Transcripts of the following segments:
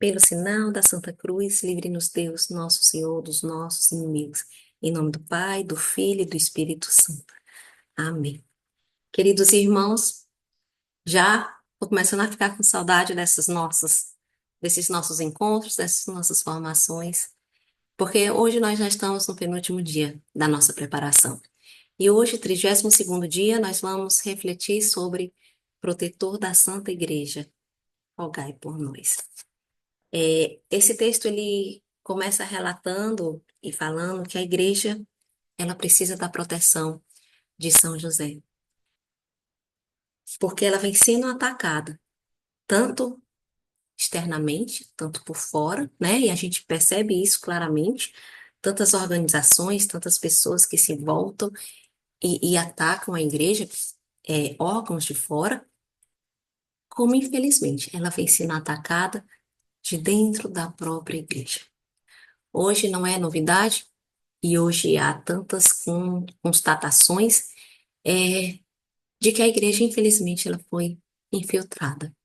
Pelo sinal da Santa Cruz, livre-nos Deus, nosso Senhor, dos nossos inimigos. Em nome do Pai, do Filho e do Espírito Santo. Amém. Queridos irmãos, já estou começando a ficar com saudade desses nossos encontros, dessas nossas formações, porque hoje nós já estamos no penúltimo dia da nossa preparação. E hoje, 32º dia, nós vamos refletir sobre protetor da Santa Igreja. Rogai por nós. Esse texto ele começa relatando e falando que a igreja ela precisa da proteção de São José, porque ela vem sendo atacada, tanto externamente, tanto por fora, né? E a gente percebe isso claramente, tantas organizações, tantas pessoas que se voltam e atacam a igreja, órgãos de fora, como infelizmente ela vem sendo atacada de dentro da própria igreja. Hoje não é novidade. E hoje há tantas constatações de que a igreja, infelizmente, ela foi infiltrada.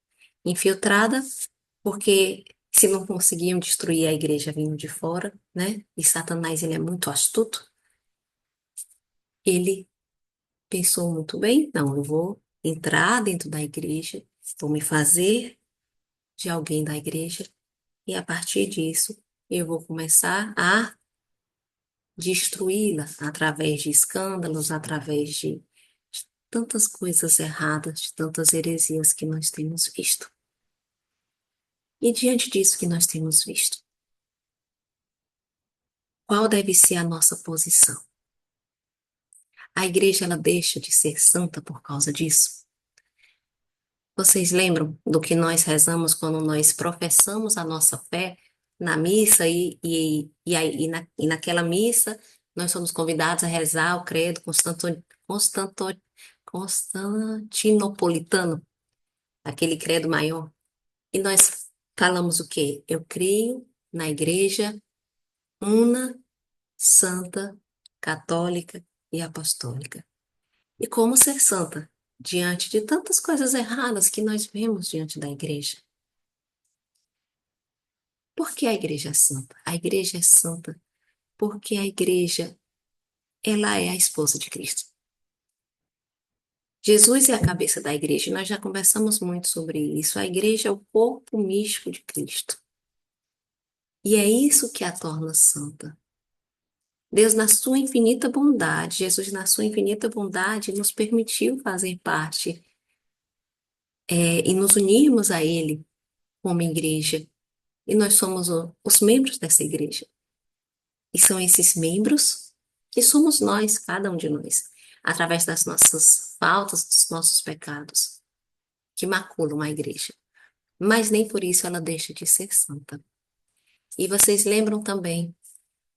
Infiltrada porque se não conseguiam destruir a igreja vindo de fora, né? E Satanás, ele é muito astuto. Ele pensou muito bem, não, eu vou entrar dentro da igreja, vou me fazer de alguém da igreja e a partir disso eu vou começar a destruí-la através de escândalos, através de tantas coisas erradas, de tantas heresias que nós temos visto. E diante disso que nós temos visto, qual deve ser a nossa posição? A igreja ela deixa de ser santa por causa disso? Vocês lembram do que nós rezamos quando nós professamos a nossa fé na missa e naquela missa nós somos convidados a rezar o credo constantinopolitano, aquele credo maior. E nós falamos o quê? Eu creio na igreja una, santa, católica e apostólica. E como ser santa diante de tantas coisas erradas que nós vemos diante da igreja? Por que a igreja é santa? A igreja é santa porque a igreja, ela é a esposa de Cristo. Jesus é a cabeça da igreja, e nós já conversamos muito sobre isso. A igreja é o corpo místico de Cristo. E é isso que a torna santa. Deus, na sua infinita bondade, Jesus, na sua infinita bondade, nos permitiu fazer parte, e nos unirmos a Ele como igreja. E nós somos os membros dessa igreja. E são esses membros que somos nós, cada um de nós, através das nossas faltas, dos nossos pecados, que maculam a igreja. Mas nem por isso ela deixa de ser santa. E vocês lembram também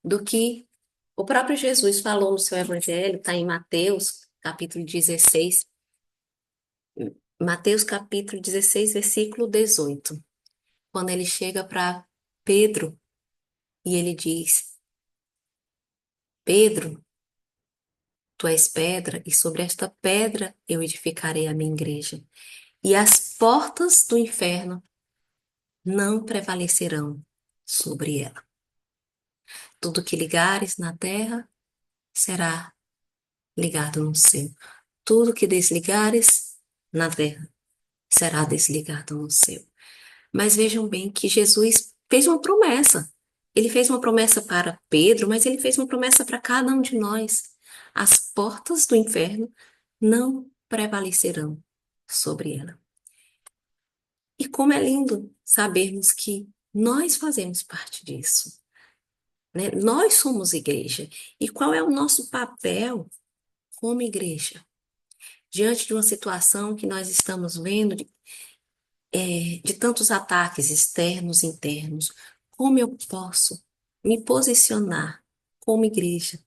do que o próprio Jesus falou no seu evangelho, está em Mateus, capítulo 16, Mateus capítulo 16, versículo 18, quando ele chega para Pedro e ele diz: Pedro, tu és pedra, e sobre esta pedra eu edificarei a minha igreja, e as portas do inferno não prevalecerão sobre ela. Tudo que ligares na terra será ligado no céu. Tudo que desligares na terra será desligado no céu. Mas vejam bem que Jesus fez uma promessa. Ele fez uma promessa para Pedro, mas ele fez uma promessa para cada um de nós. As portas do inferno não prevalecerão sobre ela. E como é lindo sabermos que nós fazemos parte disso, né? Nós somos igreja. E qual é o nosso papel como igreja? Diante de uma situação que nós estamos vendo de tantos ataques externos e internos, como eu posso me posicionar como igreja,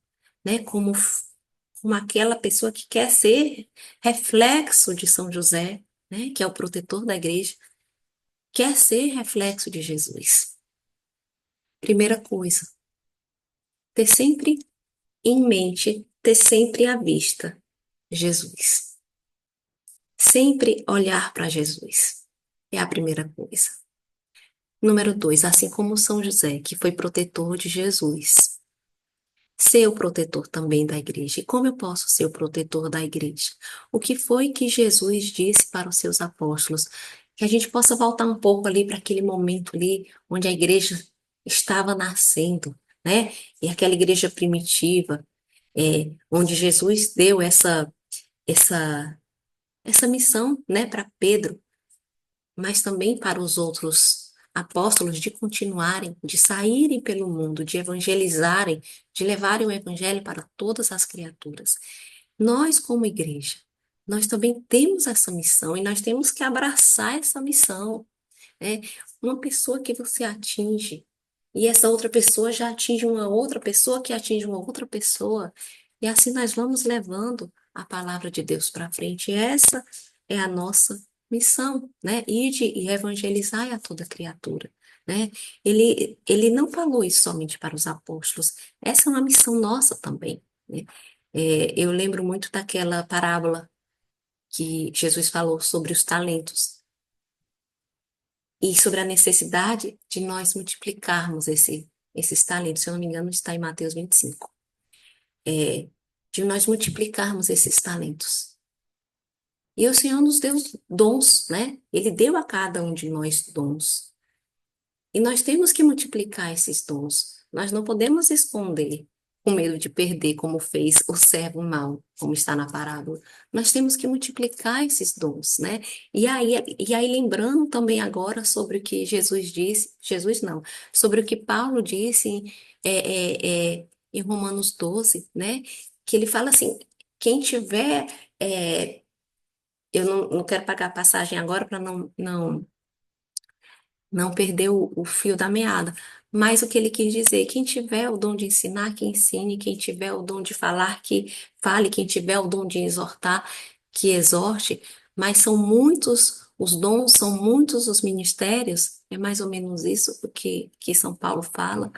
né? Como aquela pessoa que quer ser reflexo de São José, né? Que é o protetor da igreja, quer ser reflexo de Jesus. Primeira coisa, ter sempre em mente, ter sempre à vista Jesus. Sempre olhar para Jesus. É a primeira coisa. Número 2, assim como São José, que foi protetor de Jesus, ser o protetor também da igreja. E como eu posso ser o protetor da igreja? O que foi que Jesus disse para os seus apóstolos? Que a gente possa voltar um pouco ali para aquele momento ali onde a igreja estava nascendo, né? E aquela igreja primitiva, onde Jesus deu essa, essa missão, né, para Pedro, mas também para os outros apóstolos de continuarem, de saírem pelo mundo, de evangelizarem, de levarem o evangelho para todas as criaturas. Nós, como igreja, nós também temos essa missão e nós temos que abraçar essa missão. É uma pessoa que você atinge, e essa outra pessoa já atinge uma outra pessoa que atinge uma outra pessoa, e assim nós vamos levando a palavra de Deus para frente. E essa é a nossa missão, né? Ide e evangelizai a toda criatura, né? Ele não falou isso somente para os apóstolos, essa é uma missão nossa também, né? Eu lembro muito daquela parábola que Jesus falou sobre os talentos e sobre a necessidade de nós multiplicarmos esses talentos. Se eu não me engano, está em Mateus 25. É, de nós multiplicarmos esses talentos. E o Senhor nos deu dons, né? Ele deu a cada um de nós dons. E nós temos que multiplicar esses dons. Nós não podemos esconder com medo de perder, como fez o servo mau, como está na parábola. Nós temos que multiplicar esses dons, né? E aí lembrando também agora sobre o que Jesus disse, Jesus não, sobre o que Paulo disse em Romanos 12, né? Que ele fala assim, quem tiver, eu não quero pagar a passagem agora para não perder o fio da meada. Mas o que ele quis dizer, quem tiver o dom de ensinar, que ensine, quem tiver o dom de falar, que fale, quem tiver o dom de exortar, que exorte, mas são muitos os dons, são muitos os ministérios, é mais ou menos isso que São Paulo fala,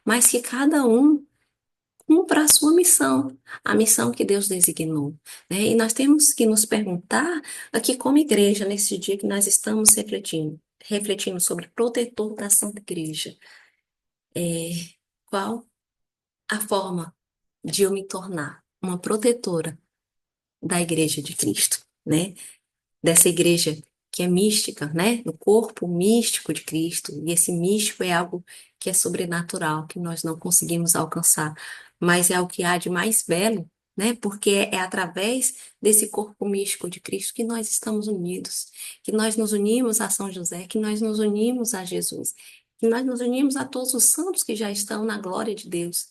mas que cada um cumpra a sua missão, a missão que Deus designou, né? E nós temos que nos perguntar aqui como igreja, nesse dia que nós estamos refletindo sobre o protetor da Santa Igreja, é, qual a forma de eu me tornar uma protetora da Igreja de Cristo, né? Dessa igreja que é mística, né? No corpo místico de Cristo. E esse místico é algo que é sobrenatural, que nós não conseguimos alcançar, mas é o que há de mais belo, né? Porque é através desse corpo místico de Cristo que nós estamos unidos, que nós nos unimos a São José, que nós nos unimos a Jesus, que nós nos unimos a todos os santos que já estão na glória de Deus,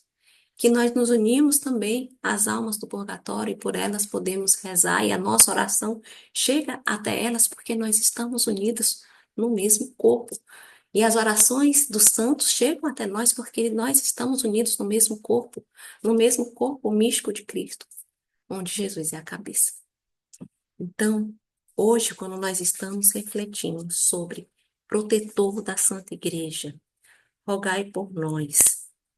que nós nos unimos também às almas do purgatório e por elas podemos rezar e a nossa oração chega até elas porque nós estamos unidos no mesmo corpo. E as orações dos santos chegam até nós porque nós estamos unidos no mesmo corpo místico de Cristo, onde Jesus é a cabeça. Então, hoje, quando nós estamos refletindo sobre protetor da Santa Igreja, rogai por nós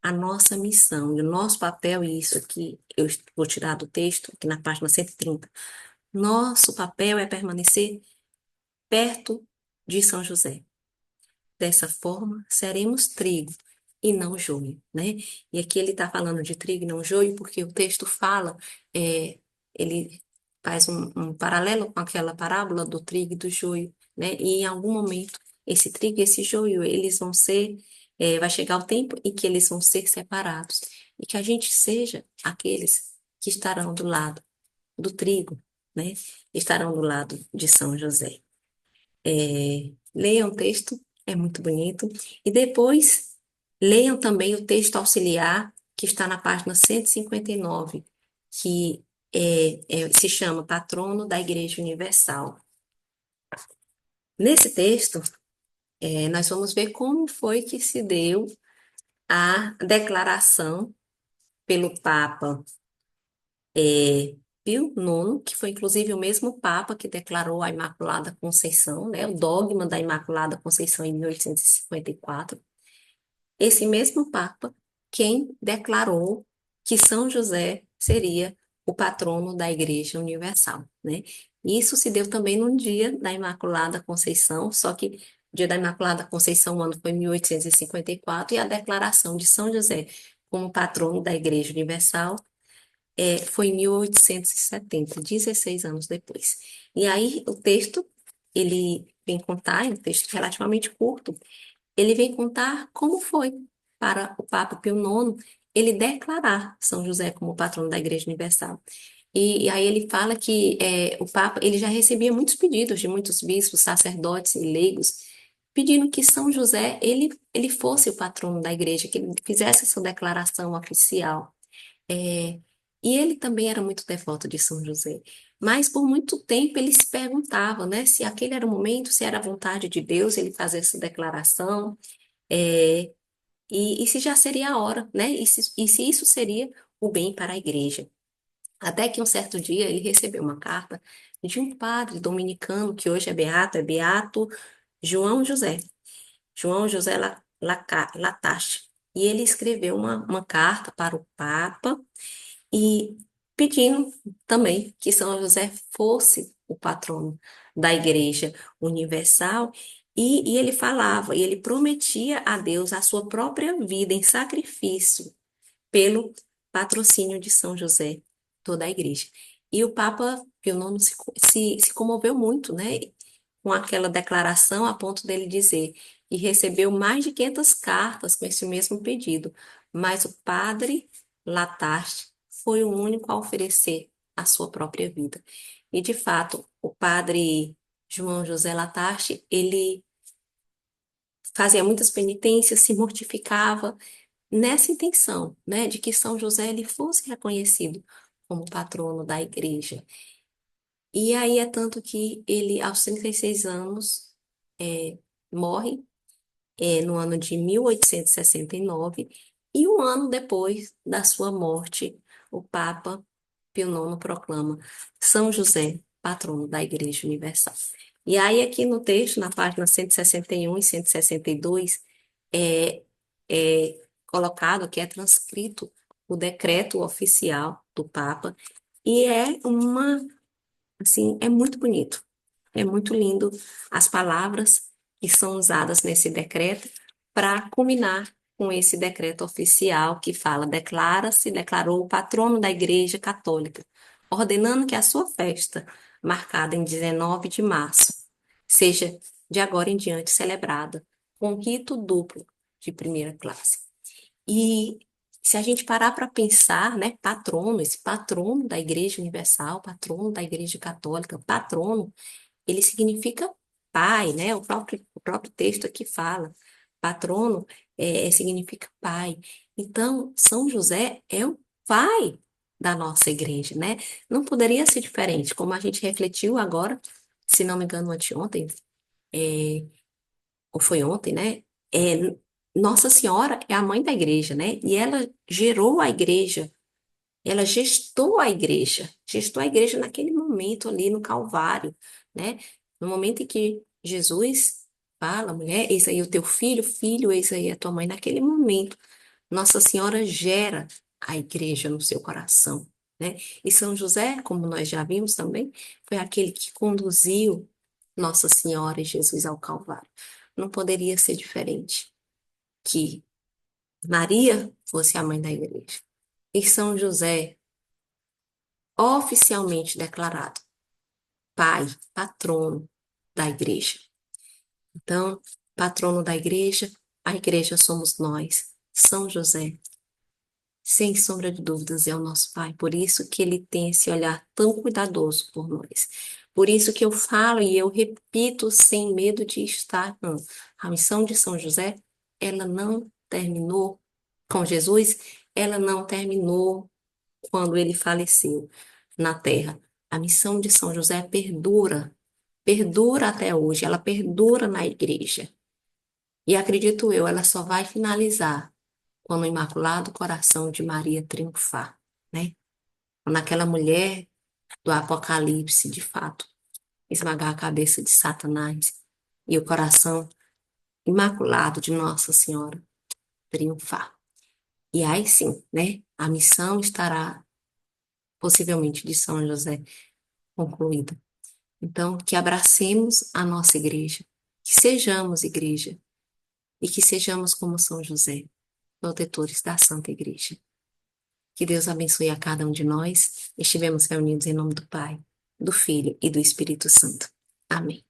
a nossa missão e o nosso papel, e isso aqui eu vou tirar do texto, aqui na página 130. Nosso papel é permanecer perto de São José. Dessa forma, seremos trigo e não joio, né? E aqui ele está falando de trigo e não joio, porque o texto fala, ele faz um paralelo com aquela parábola do trigo e do joio, né? E em algum momento, esse trigo e esse joio, eles vão ser, vai chegar o tempo em que eles vão ser separados. E que a gente seja aqueles que estarão do lado do trigo, né? Estarão do lado de São José. Leiam o texto, é muito bonito. E depois, leiam também o texto auxiliar, que está na página 159, que se chama Patrono da Igreja Universal. Nesse texto, nós vamos ver como foi que se deu a declaração pelo Papa Pio IX, que foi inclusive o mesmo Papa que declarou a Imaculada Conceição, né, o dogma da Imaculada Conceição em 1854. Esse mesmo Papa quem declarou que São José seria o patrono da Igreja Universal, né? Isso se deu também no dia da Imaculada Conceição, só que Dia da Imaculada Conceição, o ano foi 1854, e a declaração de São José como patrono da Igreja Universal foi em 1870, 16 anos depois. E aí o texto, ele vem contar, é um texto relativamente curto, ele vem contar como foi para o Papa Pio IX ele declarar São José como patrono da Igreja Universal. E aí ele fala que o Papa ele já recebia muitos pedidos de muitos bispos, sacerdotes e leigos, pedindo que São José ele fosse o patrono da Igreja, que ele fizesse essa declaração oficial. É, e ele também era muito devoto de São José. Mas por muito tempo ele se perguntava, né, se aquele era o momento, se era a vontade de Deus ele fazer essa declaração, é, e se já seria a hora, né? E se isso seria o bem para a igreja. Até que um certo dia ele recebeu uma carta de um padre dominicano, que hoje é Beato João José. João José Latache. E ele escreveu uma carta para o Papa e pedindo também que São José fosse o patrono da Igreja Universal. E ele falava, e ele prometia a Deus a sua própria vida em sacrifício pelo patrocínio de São José, toda a igreja. E o Papa Pio IX se comoveu muito, né, com aquela declaração, a ponto dele dizer, e recebeu mais de 500 cartas com esse mesmo pedido, mas o padre Latarte foi o único a oferecer a sua própria vida. E, de fato, o padre João José Latarte, ele fazia muitas penitências, se mortificava, nessa intenção, né, de que São José ele fosse reconhecido como patrono da igreja. E aí é tanto que ele, aos 36 anos, é, morre, no ano de 1869, e um ano depois da sua morte, o Papa Pio IX proclama São José, patrono da Igreja Universal. E aí, aqui no texto, na página 161 e 162, é, é colocado, que é transcrito o decreto oficial do Papa, e assim, é muito bonito. É muito lindo as palavras que são usadas nesse decreto para culminar com esse decreto oficial que fala: declarou o patrono da Igreja Católica, ordenando que a sua festa, marcada em 19 de março, seja de agora em diante celebrada com rito duplo de primeira classe. E se a gente parar para pensar, né, patrono, esse patrono da Igreja Universal, patrono da Igreja Católica, patrono, ele significa pai, né? O próprio texto aqui fala, patrono significa pai. Então, São José é o pai da nossa igreja, né? Não poderia ser diferente, como a gente refletiu agora, se não me engano, anteontem, é, ou foi ontem, né? É, Nossa Senhora é a mãe da igreja, né? E ela gerou a igreja, ela gestou a igreja naquele momento ali no Calvário, né? No momento em que Jesus fala, mulher, eis aí o teu filho, filho, eis aí a tua mãe. Naquele momento, Nossa Senhora gera a igreja no seu coração, né? E São José, como nós já vimos também, foi aquele que conduziu Nossa Senhora e Jesus ao Calvário. Não poderia ser diferente que Maria fosse a mãe da igreja. E São José oficialmente declarado pai, patrono da igreja. Então, patrono da igreja, a igreja somos nós. São José, sem sombra de dúvidas, é o nosso pai. Por isso que ele tem esse olhar tão cuidadoso por nós. Por isso que eu falo e eu repito sem medo de estar errando. A missão de São José, ela não terminou com Jesus, ela não terminou quando ele faleceu na terra. A missão de São José perdura até hoje, ela perdura na igreja. E acredito eu, ela só vai finalizar quando o Imaculado Coração de Maria triunfar, né? Quando aquela mulher do Apocalipse, de fato, esmagar a cabeça de Satanás e o coração imaculado de Nossa Senhora triunfar. E aí sim, né? A missão estará possivelmente de São José concluída. Então, que abracemos a nossa igreja, Que sejamos igreja e que sejamos como São José, protetores da Santa Igreja. Que Deus abençoe a cada um de nós. Estivemos reunidos em nome do Pai, do Filho e do Espírito Santo. Amém.